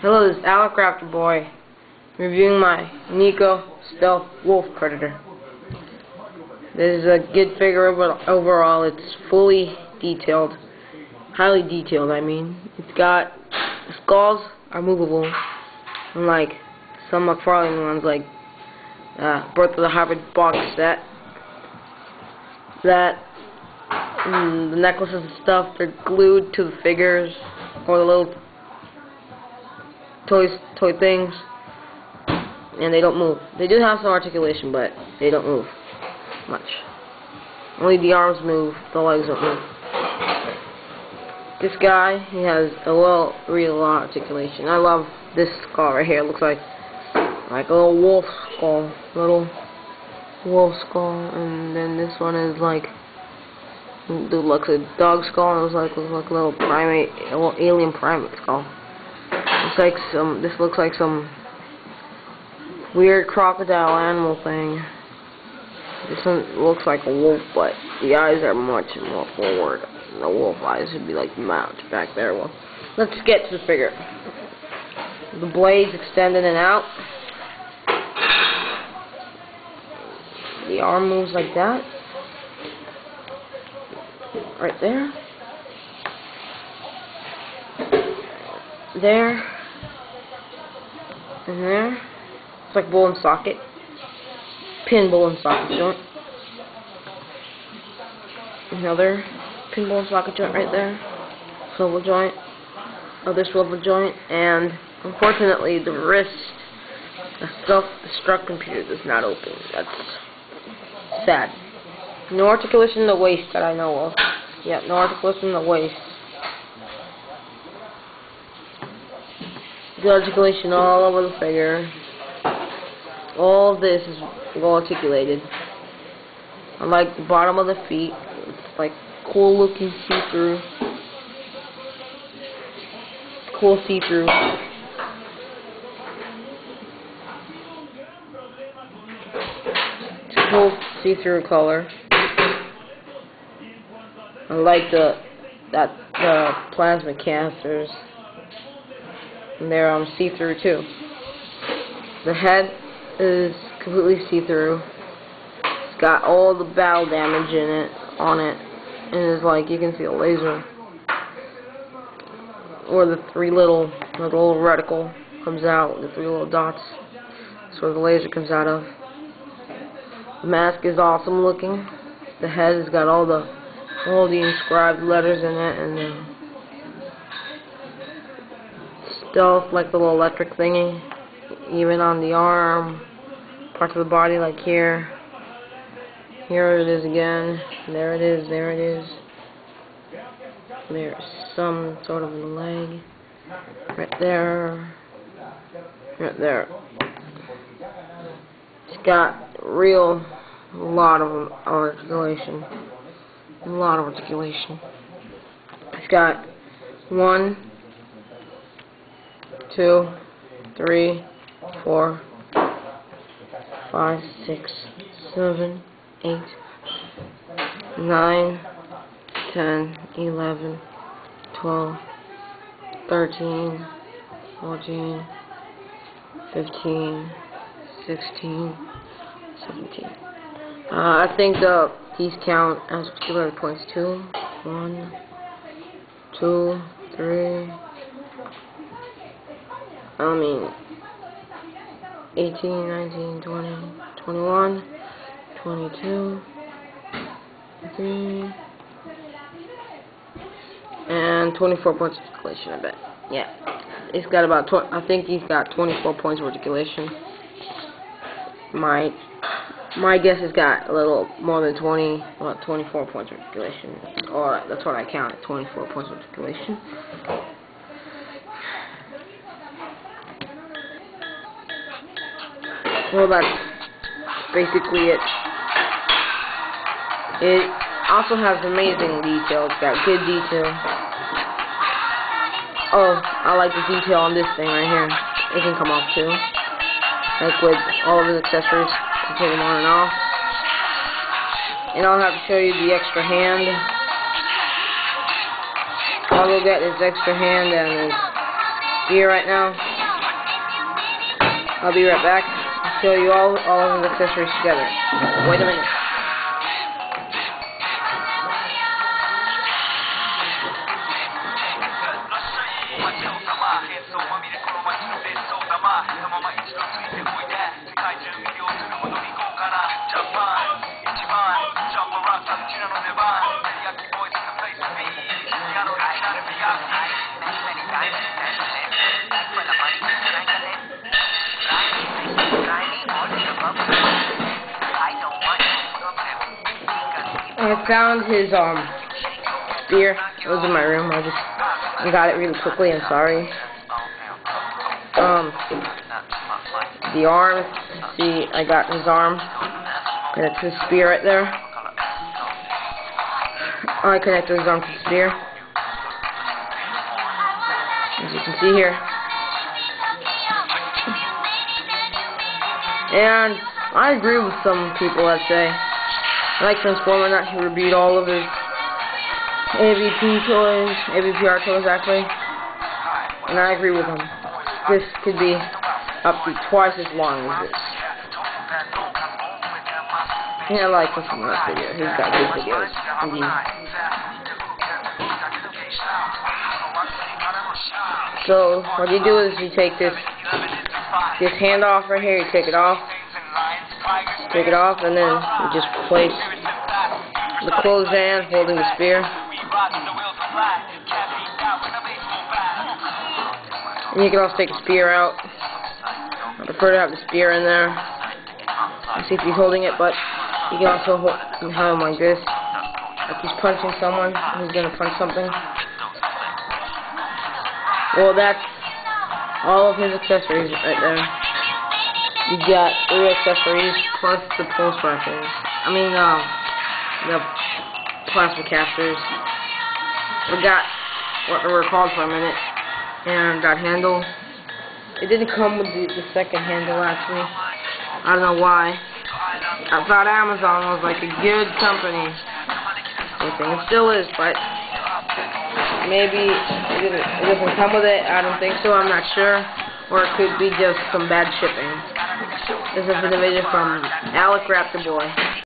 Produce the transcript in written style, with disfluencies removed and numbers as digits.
Hello, this is Alec Raptor Boy reviewing my neca Stealth Wolf Predator. This is a good figure, but overall it's fully detailed, highly detailed. I mean, it's got skulls are movable, unlike some McFarlane ones like Birth of the Hybrid box set. The necklaces and stuff, they're glued to the figures or the little toy things, and they don't move. They do have some articulation, but they don't move much. Only the arms move, the legs don't move. This guy, he has a real articulation. I love this skull right here. It looks like a little wolf skull, and then this one is like, it looks like a dog skull, and it looks like a little primate, a little alien primate skull. This looks like some weird crocodile animal thing. This one looks like a wolf, but the eyes are much more forward. The wolf eyes would be like mounted back there. Well, let's get to the figure. The blades extended and out. The arm moves like that. Right there. There. And there. It's like ball and socket. Pin ball and socket joint. Another pin ball and socket joint right there. Swivel joint. Other swivel joint. And unfortunately the wrist, the self-destruct computer does not open. That's sad. No articulation in the waist that I know of. Yeah, no articulation in the waist. Good articulation all over the figure. All of this is well articulated. I like the bottom of the feet. It's like cool looking see-through. Cool see-through. It's a cool see-through color. I like the plasma canisters. And they're see-through too. The head is completely see-through. It's got all the battle damage on it, and it's like you can see a laser, or the little reticle comes out. The 3 little dots. That's where the laser comes out of. The mask is awesome looking. The head has got all the inscribed letters in it, and stealth, like the little electric thingy, even on the arm, parts of the body, like here. Here it is again. There it is. There it is. There's some sort of leg. Right there. Right there. It's got a lot of articulation. A lot of articulation. It's got 1, 2, 3, 4, 5, 6, 7, 8, 9, 10, 11, 12, 13, 14, 15, 16, 17. I think these count as particular points 2, 1, 2, 3. 18, 19, 20, 21, 22, 23, and 24 points of articulation, I bet. Yeah. It's got about I think he's got 24 points of articulation. My guess has got a little more than 24 points of articulation. Or that's what I counted, 24 points of articulation. Well, that's basically it. It also has amazing detail. It's got good detail. Oh, I like the detail on this thing right here. It can come off too. Like with all of his accessories, to take them on and off. And I'll have to show you the extra hand. I'll go get his extra hand and his gear right now. I'll be right back. I'll show you all of his accessories together. Wait a minute. I found his spear. It was in my room. I got it really quickly. I'm sorry. The arm. See, I got his arm. Connected his spear right there. I connected his arm to the spear. As you can see here. And I agree with some people that say, like Transformer, that he reviewed all of his AVPR toys actually, and I agree with him. This could be up to twice as long as this. Yeah, I like listening to that video. He's got good videos. Indeed. So what you do is you take this hand off right here, you take it off, and then you just place the closed hand holding the spear. And you can also take the spear out. I prefer to have the spear in there. You see if he's holding it, but you can also have him like this. Like he's punching someone, he's gonna punch something. Well, that's all of his accessories right there. You got 3 accessories plus the pulse rifles. I mean, the plasma casters. We got what they were called for a minute, and got handle. It didn't come with the second handle actually. I don't know why. I thought Amazon was like a good company. It still is, but maybe it doesn't come with it. I don't think so. I'm not sure. Or it could be just some bad shipping. This is a video from Alec Raptor Boy.